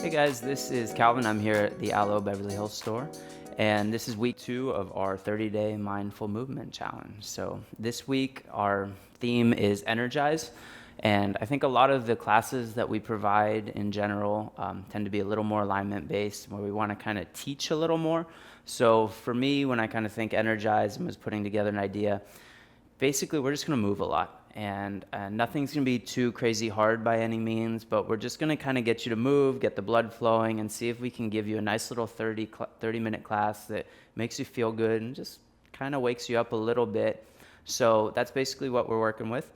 Hey guys, this is Calvin. I'm here at the Aloe Beverly Hills store, and this is week 2 of our 30-day mindful movement challenge. So this week our theme is Energize, and I think a lot of the classes that we provide in general tend to be a little more alignment based, where we want to kind of teach a little more. So for me, when I kind of think Energize and was putting together an idea, basically we're just going to move a lot. And nothing's going to be too crazy hard by any means, but we're just going to kind of get you to move, get the blood flowing, and see if we can give you a nice little 30-minute class that makes you feel good and just kind of wakes you up a little bit. So that's basically what we're working with.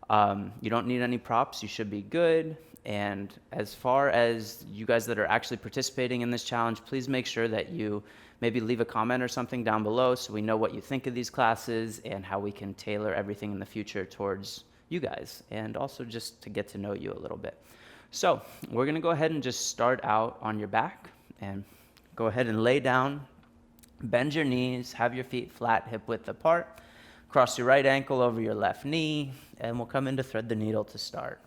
You don't need any props. You should be good. And as far as you guys that are actually participating in this challenge, please make sure that you maybe leave a comment or something down below so we know what you think of these classes and how we can tailor everything in the future towards you guys, and also just to get to know you a little bit. So we're going to go ahead and just start out on your back, and go ahead and lay down, bend your knees, have your feet flat, hip width apart, cross your right ankle over your left knee, and we'll come in to thread the needle to start.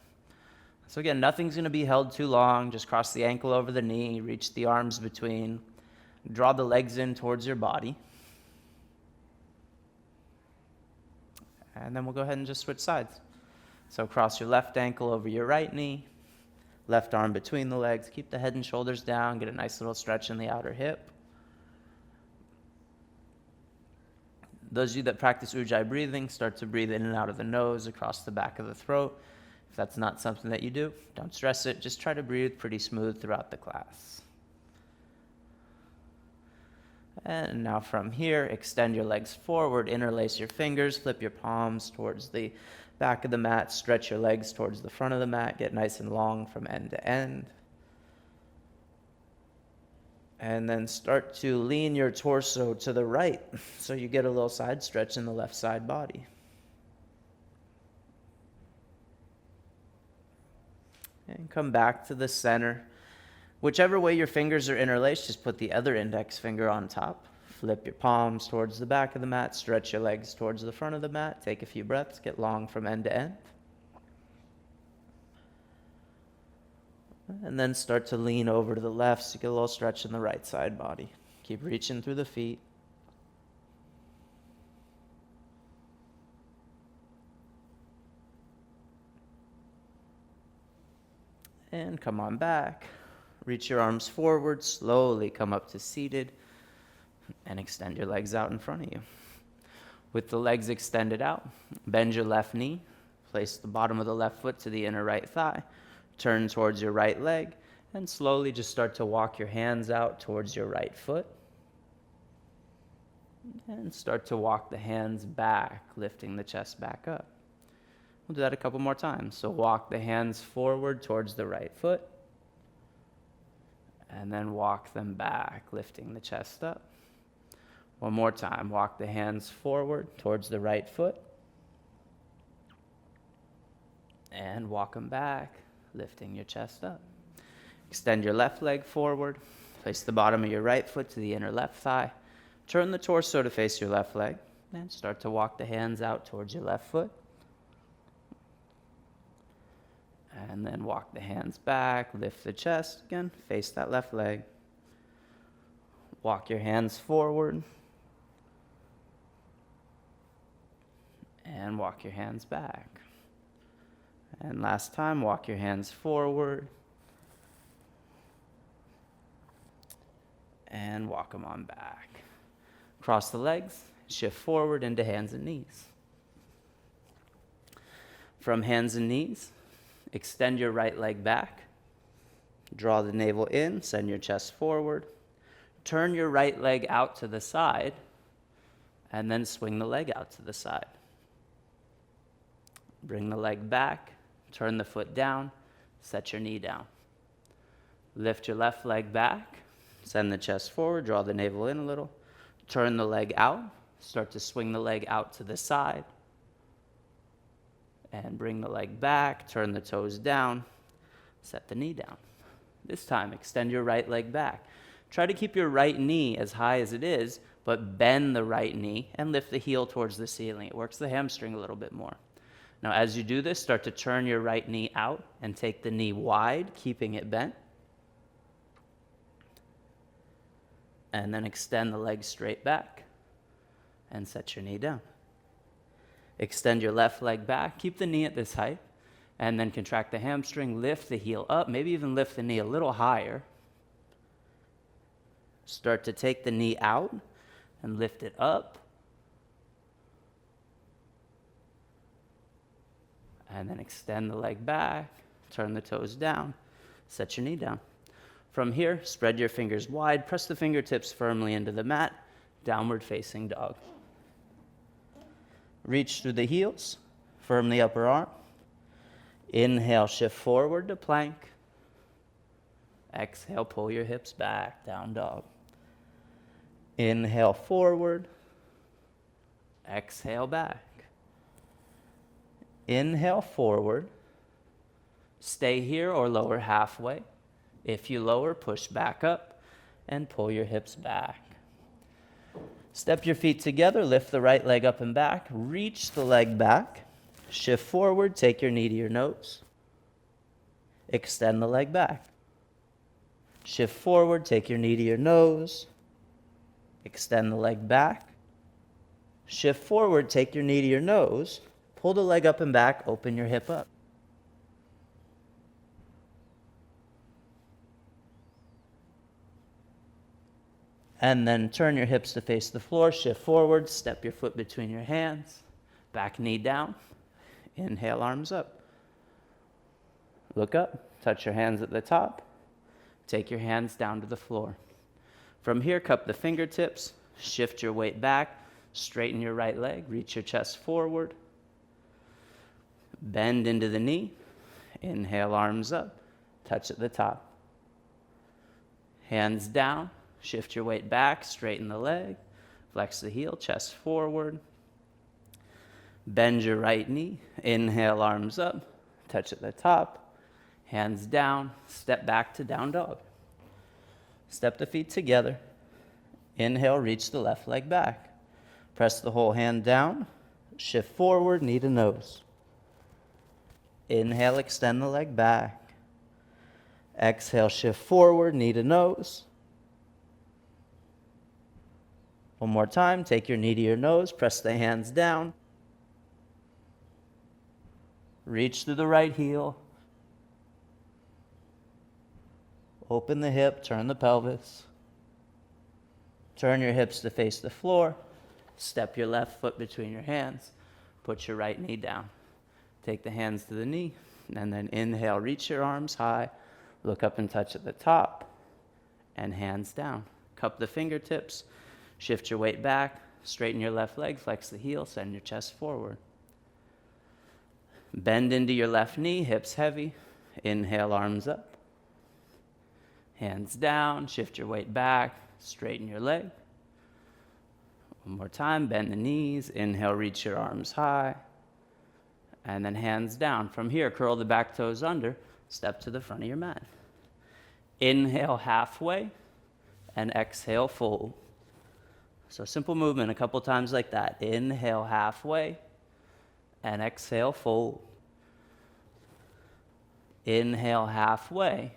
So again, nothing's going to be held too long. Just cross the ankle over the knee, reach the arms between, draw the legs in towards your body. And then we'll go ahead and just switch sides. So cross your left ankle over your right knee, left arm between the legs. Keep the head and shoulders down. Get a nice little stretch in the outer hip. Those of you that practice Ujjayi breathing, start to breathe in and out of the nose, across the back of the throat. If that's not something that you do, don't stress it. Just try to breathe pretty smooth throughout the class. And now from here, extend your legs forward, interlace your fingers, flip your palms towards the back of the mat, stretch your legs towards the front of the mat, get nice and long from end to end. And then start to lean your torso to the right so you get a little side stretch in the left side body. And come back to the center. Whichever way your fingers are interlaced, just put the other index finger on top. Flip your palms towards the back of the mat, stretch your legs towards the front of the mat, take a few breaths, get long from end to end. And then start to lean over to the left so you get a little stretch in the right side body. Keep reaching through the feet. And come on back. Reach your arms forward, slowly come up to seated, and extend your legs out in front of you. With the legs extended out, bend your left knee, place the bottom of the left foot to the inner right thigh, turn towards your right leg, and slowly just start to walk your hands out towards your right foot. And start to walk the hands back, lifting the chest back up. We'll do that a couple more times. So walk the hands forward towards the right foot, and then walk them back, lifting the chest up. One more time. Walk the hands forward towards the right foot, and walk them back, lifting your chest up. Extend your left leg forward. Place the bottom of your right foot to the inner left thigh. Turn the torso to face your left leg, and start to walk the hands out towards your left foot. And then walk the hands back, lift the chest again, face that left leg. Walk your hands forward. And walk your hands back. And last time, walk your hands forward. And walk them on back. Cross the legs, shift forward into hands and knees. From hands and knees, extend your right leg back. Draw the navel in, send your chest forward. Turn your right leg out to the side, and then swing the leg out to the side. Bring the leg back, turn the foot down, set your knee down. Lift your left leg back, send the chest forward, draw the navel in a little. Turn the leg out, start to swing the leg out to the side. And bring the leg back, turn the toes down, set the knee down. This time, extend your right leg back. Try to keep your right knee as high as it is, but bend the right knee and lift the heel towards the ceiling. It works the hamstring a little bit more. Now, as you do this, start to turn your right knee out and take the knee wide, keeping it bent. And then extend the leg straight back and set your knee down. Extend your left leg back, keep the knee at this height, and then contract the hamstring, lift the heel up, maybe even lift the knee a little higher. Start to take the knee out and lift it up. And then extend the leg back, turn the toes down, set your knee down. From here, spread your fingers wide, press the fingertips firmly into the mat, downward facing dog. Reach through the heels, firm the upper arm. Inhale, shift forward to plank. Exhale, pull your hips back, down dog. Inhale, forward. Exhale, back. Inhale, forward. Stay here or lower halfway. If you lower, push back up and pull your hips back. Step your feet together, lift the right leg up and back, reach the leg back, shift forward, take your knee to your nose, extend the leg back. Shift forward, take your knee to your nose, extend the leg back. Shift forward, take your knee to your nose, pull the leg up and back, open your hip up. And then turn your hips to face the floor, shift forward, step your foot between your hands, back knee down, inhale, arms up. Look up, touch your hands at the top, take your hands down to the floor. From here, cup the fingertips, shift your weight back, straighten your right leg, reach your chest forward, bend into the knee, inhale, arms up, touch at the top. Hands down. Shift your weight back, straighten the leg, flex the heel, chest forward. Bend your right knee, inhale, arms up, touch at the top, hands down, step back to down dog. Step the feet together, inhale, reach the left leg back. Press the whole hand down, shift forward, knee to nose. Inhale, extend the leg back. Exhale, shift forward, knee to nose. One more time, take your knee to your nose, press the hands down. Reach through the right heel. Open the hip, turn the pelvis. Turn your hips to face the floor. Step your left foot between your hands. Put your right knee down. Take the hands to the knee, and then inhale, reach your arms high. Look up and touch at the top, and hands down. Cup the fingertips. Shift your weight back, straighten your left leg, flex the heel, send your chest forward. Bend into your left knee, hips heavy. Inhale, arms up. Hands down, shift your weight back, straighten your leg. One more time, bend the knees. Inhale, reach your arms high. And then hands down. From here, curl the back toes under, step to the front of your mat. Inhale, halfway, and exhale, fold. So simple movement a couple times like that. Inhale halfway and exhale, fold. Inhale halfway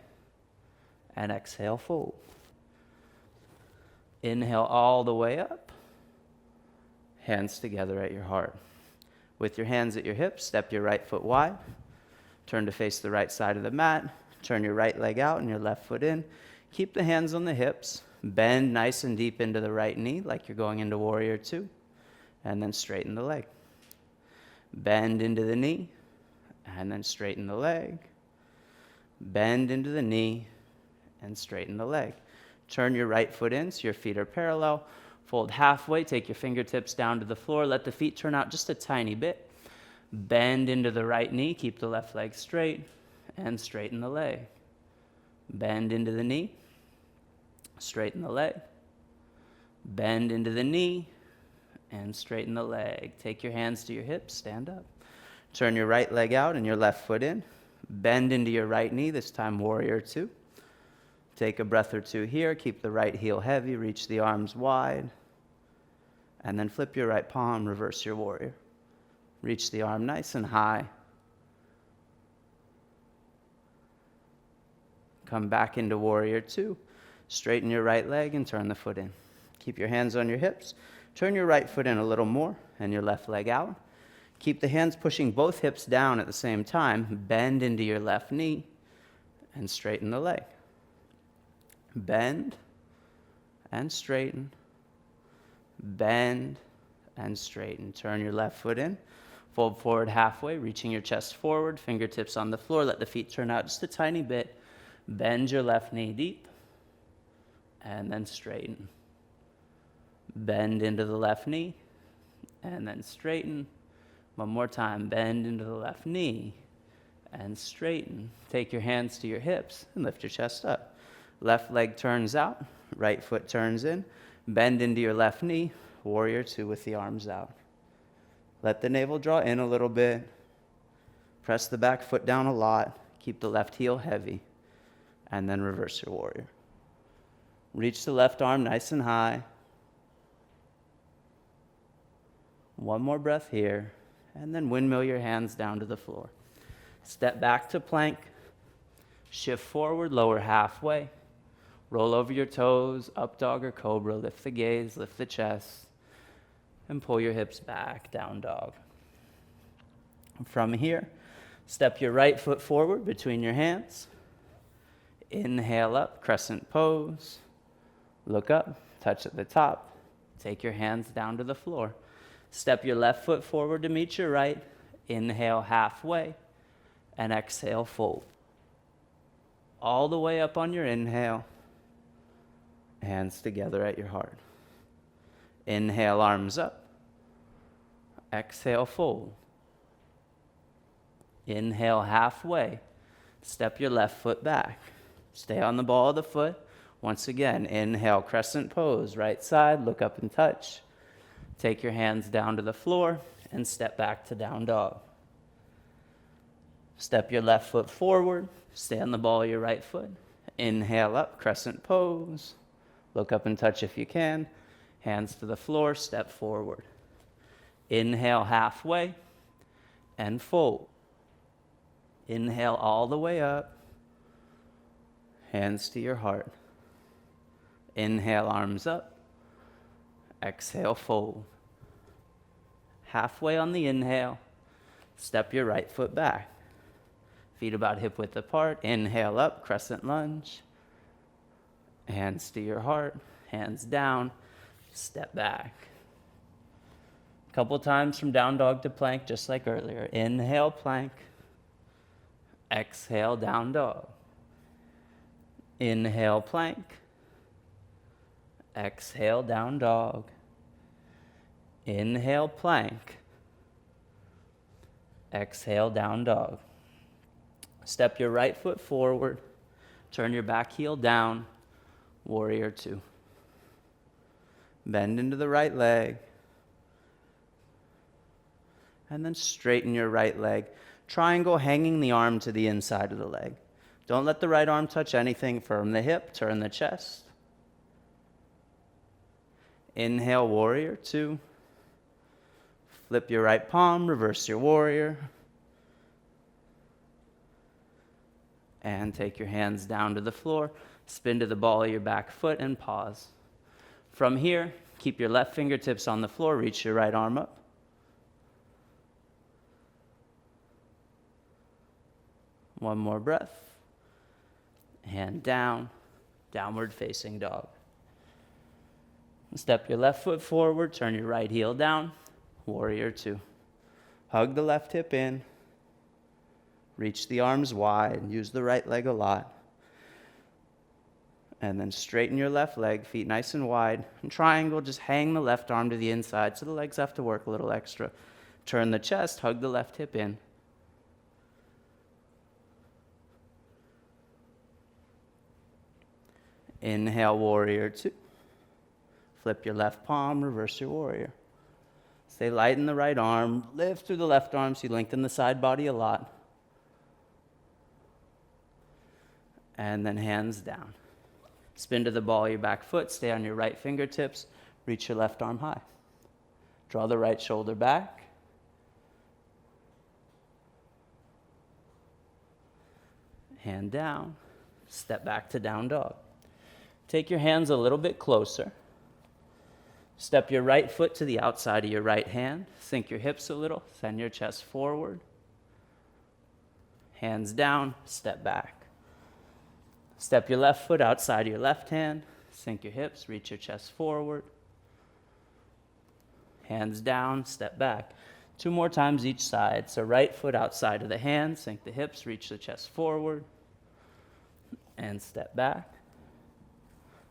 and exhale, fold. Inhale all the way up. Hands together at your heart. With your hands at your hips, step your right foot wide. Turn to face the right side of the mat. Turn your right leg out and your left foot in. Keep the hands on the hips. Bend nice and deep into the right knee like you're going into warrior two. And then straighten the leg. Bend into the knee. And then straighten the leg. Bend into the knee. And straighten the leg. Turn your right foot in so your feet are parallel. Fold halfway. Take your fingertips down to the floor. Let the feet turn out just a tiny bit. Bend into the right knee. Keep the left leg straight. And straighten the leg. Bend into the knee. Straighten the leg. Bend into the knee. And straighten the leg. Take your hands to your hips. Stand up. Turn your right leg out and your left foot in. Bend into your right knee. This time warrior two. Take a breath or two here. Keep the right heel heavy. Reach the arms wide. And then flip your right palm. Reverse your warrior. Reach the arm nice and high. Come back into warrior two. Straighten your right leg and turn the foot in. Keep your hands on your hips. Turn your right foot in a little more and your left leg out. Keep the hands pushing both hips down at the same time. Bend into your left knee and straighten the leg. Bend and straighten. Bend and straighten. Turn your left foot in. Fold forward halfway, reaching your chest forward, fingertips on the floor. Let the feet turn out just a tiny bit. Bend your left knee deep and then straighten. Bend into the left knee and then straighten. One more time, bend into the left knee and straighten. Take your hands to your hips and lift your chest up. Left leg turns out, right foot turns in. Bend into your left knee, warrior two with the arms out. Let the navel draw in a little bit. Press the back foot down a lot. Keep the left heel heavy. And then reverse your warrior. Reach the left arm nice and high. One more breath here. And then windmill your hands down to the floor. Step back to plank. Shift forward, lower halfway. Roll over your toes, up dog or cobra. Lift the gaze, lift the chest. And pull your hips back, down dog. From here, step your right foot forward between your hands. Inhale up, crescent pose. Look up, touch at the top. Take your hands down to the floor. Step your left foot forward to meet your right. Inhale halfway and exhale fold. All the way up on your inhale. Hands together at your heart. Inhale, arms up. Exhale, fold. Inhale halfway. Step your left foot back. Stay on the ball of the foot. Once again, inhale, crescent pose. Right side, look up and touch. Take your hands down to the floor and step back to down dog. Step your left foot forward. Stay on the ball of your right foot. Inhale up, crescent pose. Look up and touch if you can. Hands to the floor, step forward. Inhale halfway and fold. Inhale all the way up. Hands to your heart. Inhale, arms up. Exhale, fold. Halfway on the inhale, step your right foot back. Feet about hip width apart. Inhale up, crescent lunge. Hands to your heart, hands down, step back. A couple times from down dog to plank, just like earlier. Inhale, plank. Exhale, down dog. Inhale, plank. Exhale, down dog. Inhale, plank. Exhale, down dog. Step your right foot forward. Turn your back heel down. Warrior two. Bend into the right leg. And then straighten your right leg. Triangle, hanging the arm to the inside of the leg. Don't let the right arm touch anything. Firm the hip, turn the chest. Inhale, warrior two. Flip your right palm, reverse your warrior. And take your hands down to the floor. Spin to the ball of your back foot and pause. From here, keep your left fingertips on the floor. Reach your right arm up. One more breath. Hand down, downward facing dog. Step your left foot forward, turn your right heel down, warrior two. Hug the left hip in, reach the arms wide, use the right leg a lot. And then straighten your left leg, feet nice and wide. And triangle, just hang the left arm to the inside so the legs have to work a little extra. Turn the chest, hug the left hip in. Inhale, warrior two. Flip your left palm, reverse your warrior. Stay light in the right arm. Lift through the left arm so you lengthen the side body a lot. And then hands down. Spin to the ball of your back foot. Stay on your right fingertips. Reach your left arm high. Draw the right shoulder back. Hand down. Step back to down dog. Take your hands a little bit closer. Step your right foot to the outside of your right hand. Sink your hips a little. Send your chest forward. Hands down, step back. Step your left foot outside of your left hand. Sink your hips, reach your chest forward. Hands down, step back. 2 more times each side. So right foot outside of the hand, sink the hips, reach the chest forward, and step back.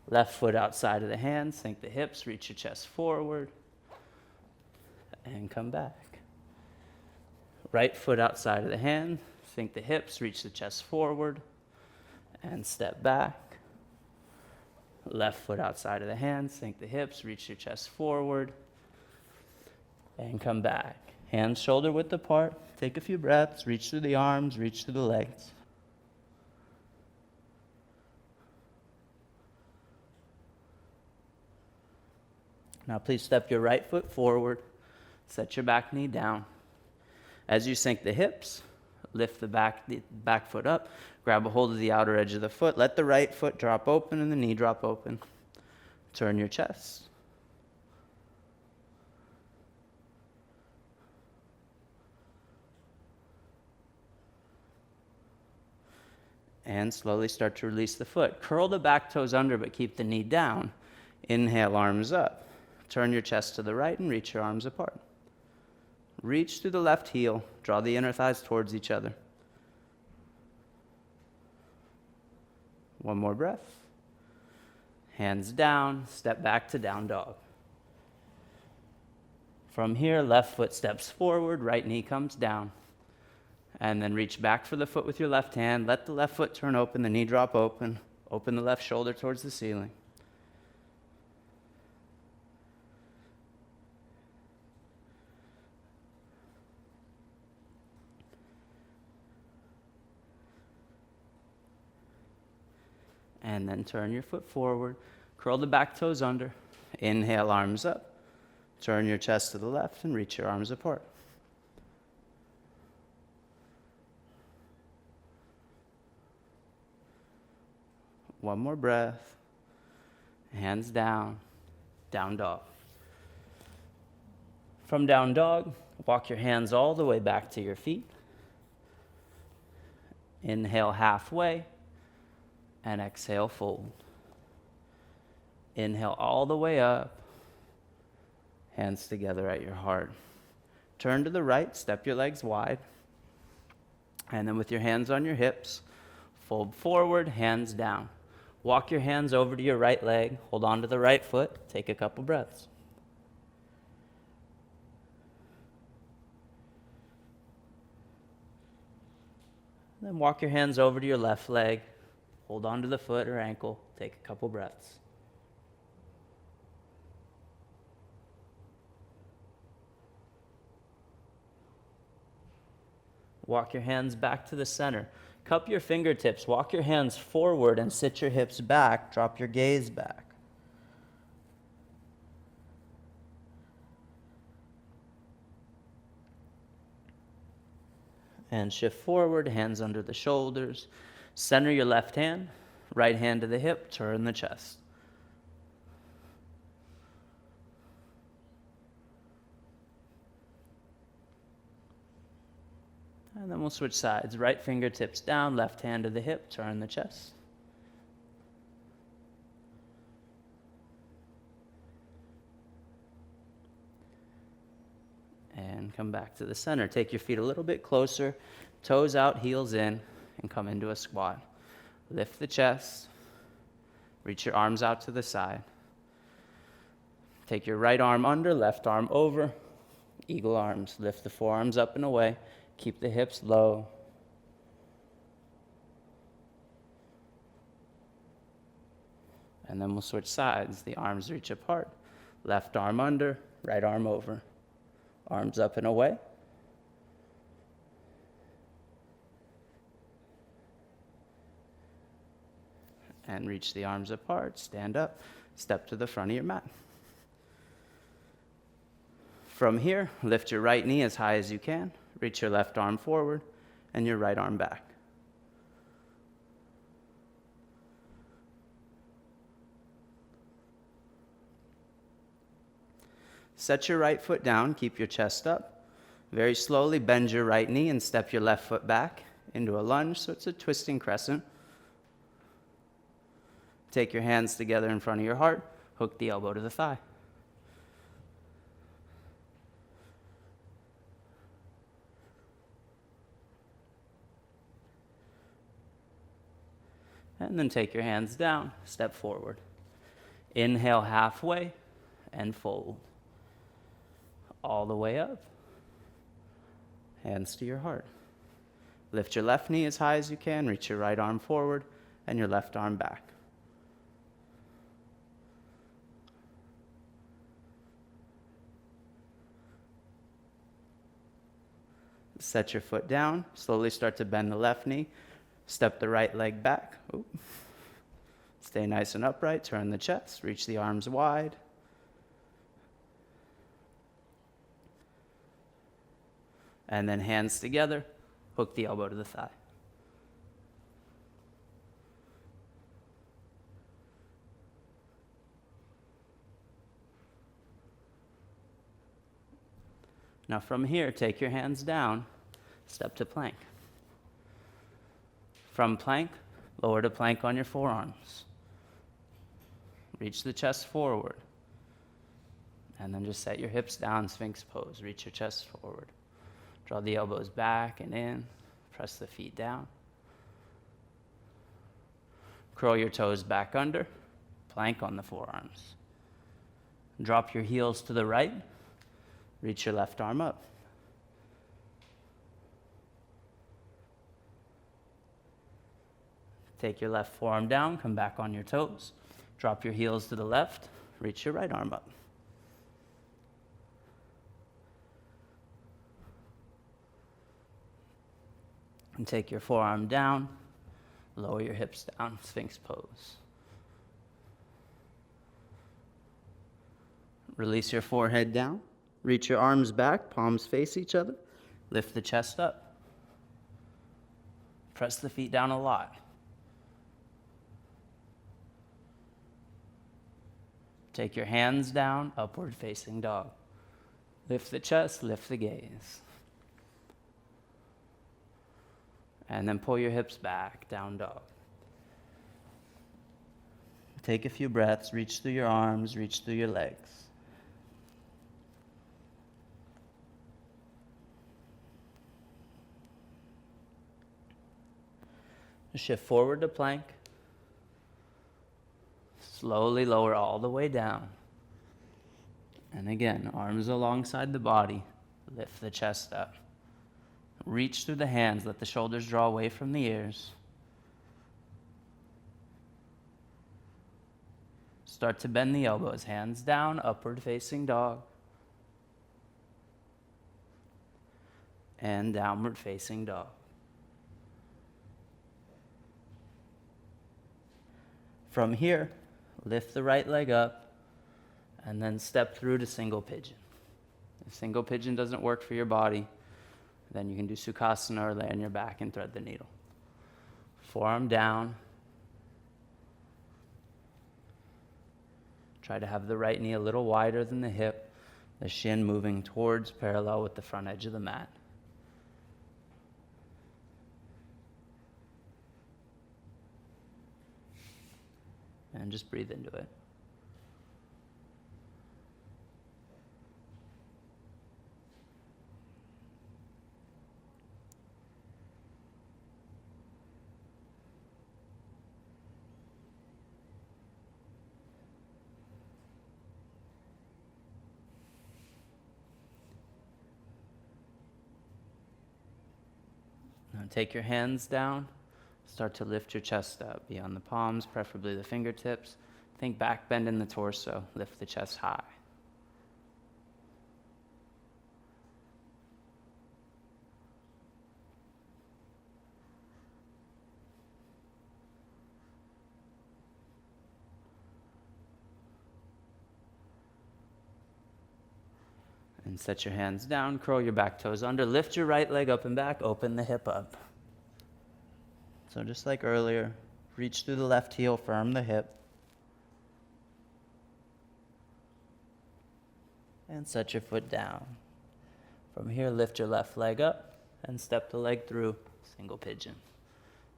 Left foot outside of the hand, sink the hips, reach your chest forward, and come back. Right foot outside of the hand, sink the hips, reach the chest forward, and step back. Left foot outside of the hand, sink the hips, reach your chest forward, and come back. Hands shoulder width apart. Take a few breaths, reach through the arms, reach through the legs. Now please step your right foot forward, set your back knee down. As you sink the hips, lift the back foot up, grab a hold of the outer edge of the foot, let the right foot drop open and the knee drop open. Turn your chest. And slowly start to release the foot. Curl the back toes under, but keep the knee down. Inhale, arms up. Turn your chest to the right and reach your arms apart. Reach through the left heel. Draw the inner thighs towards each other. One more breath. Hands down, step back to down dog. From here, left foot steps forward, right knee comes down. And then reach back for the foot with your left hand. Let the left foot turn open, the knee drop open. Open the left shoulder towards the ceiling. And then turn your foot forward. Curl the back toes under. Inhale, arms up. Turn your chest to the left and reach your arms apart. One more breath. Hands down. Down dog. From down dog, walk your hands all the way back to your feet. Inhale halfway. And exhale, fold. Inhale all the way up. Hands together at your heart. Turn to the right, step your legs wide. And then with your hands on your hips, fold forward, hands down. Walk your hands over to your right leg. Hold on to the right foot. Take a couple breaths. Then walk your hands over to your left leg. Hold on to the foot or ankle. Take a couple breaths. Walk your hands back to the center. Cup your fingertips. Walk your hands forward and sit your hips back. Drop your gaze back. And shift forward, hands under the shoulders. Center your left hand, right hand to the hip, turn the chest. And then we'll switch sides. Right fingertips down, left hand to the hip, turn the chest. And come back to the center. Take your feet a little bit closer, toes out, heels in, and come into a squat. Lift the chest. Reach your arms out to the side. Take your right arm under, left arm over. Eagle arms. Lift the forearms up and away. Keep the hips low. And then we'll switch sides. The arms reach apart. Left arm under, right arm over. Arms up and away. And reach the arms apart, stand up, step to the front of your mat. From here, lift your right knee as high as you can, reach your left arm forward, and your right arm back. Set your right foot down, keep your chest up. Very slowly bend your right knee and step your left foot back into a lunge, so it's a twisting crescent. Take your hands together in front of your heart, hook the elbow to the thigh. And then take your hands down, step forward. Inhale halfway and fold. All the way up. Hands to your heart. Lift your left knee as high as you can, reach your right arm forward and your left arm back. Set your foot down, slowly start to bend the left knee, step the right leg back. Ooh. Stay nice and upright, turn the chest, reach the arms wide. And then hands together, hook the elbow to the thigh. Now from here, take your hands down, step to plank. From plank, lower to plank on your forearms. Reach the chest forward. And then just set your hips down, Sphinx pose. Reach your chest forward. Draw the elbows back and in. Press the feet down. Curl your toes back under. Plank on the forearms. Drop your heels to the right. Reach your left arm up. Take your left forearm down, come back on your toes. Drop your heels to the left, reach your right arm up. And take your forearm down, lower your hips down, Sphinx pose. Release your forehead down, reach your arms back, palms face each other, lift the chest up. Press the feet down a lot. Take your hands down, upward facing dog. Lift the chest, lift the gaze. And then pull your hips back, down dog. Take a few breaths, reach through your arms, reach through your legs. Shift forward to plank. Slowly lower all the way down. And again, arms alongside the body. Lift the chest up. Reach through the hands. Let the shoulders draw away from the ears. Start to bend the elbows. Hands down, upward facing dog. And downward facing dog. From here, lift the right leg up, and then step through to single pigeon. If single pigeon doesn't work for your body, then you can do Sukhasana or lay on your back and thread the needle. Forearm down. Try to have the right knee a little wider than the hip, the shin moving towards parallel with the front edge of the mat. And just breathe into it. Now take your hands down. Start to lift your chest up beyond the palms, preferably the fingertips. Think back bend in the torso. Lift the chest high. And set your hands down, curl your back toes under, lift your right leg up and back, open the hip up. So just like earlier, reach through the left heel, firm the hip. And set your foot down. From here, lift your left leg up and step the leg through, single pigeon.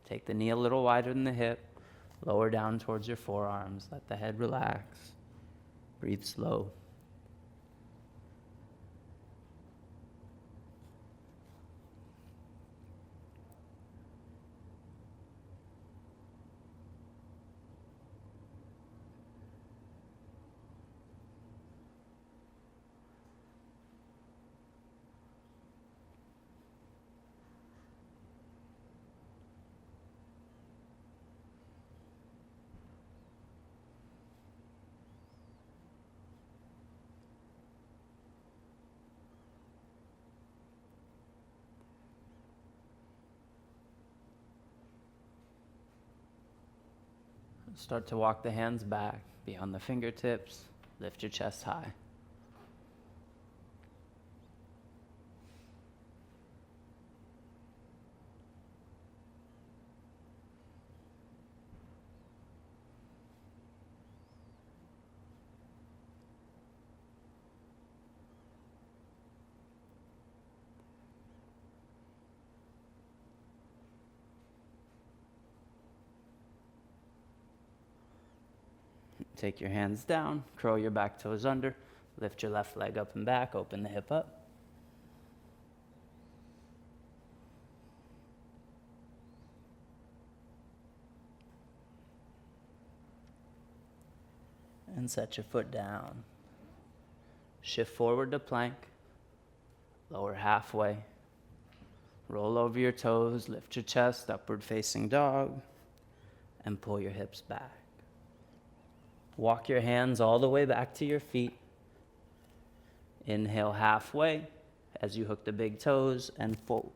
Take the knee a little wider than the hip, lower down towards your forearms, let the head relax. Breathe slow. Start to walk the hands back beyond the fingertips. Lift your chest high. Take your hands down, curl your back toes under, lift your left leg up and back, open the hip up. And set your foot down. Shift forward to plank, lower halfway. Roll over your toes, lift your chest, upward facing dog, and pull your hips back. Walk your hands all the way back to your feet. Inhale halfway as you hook the big toes and fold.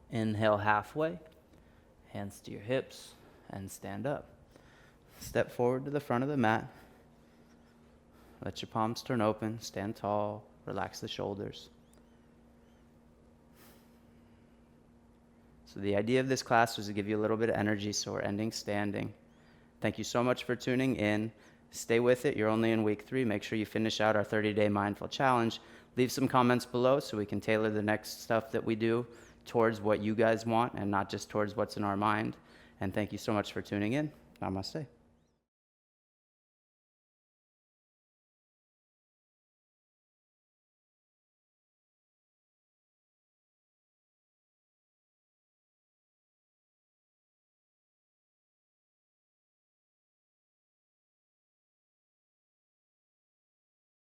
Inhale halfway, hands to your hips, and stand up. Step forward to the front of the mat. Let your palms turn open, stand tall, relax the shoulders. So the idea of this class was to give you a little bit of energy, so we're ending standing. Thank you so much for tuning in. Stay with it. You're only in week 3. Make sure you finish out our 30-day mindful challenge. Leave some comments below so we can tailor the next stuff that we do towards what you guys want and not just towards what's in our mind. And thank you so much for tuning in. Namaste.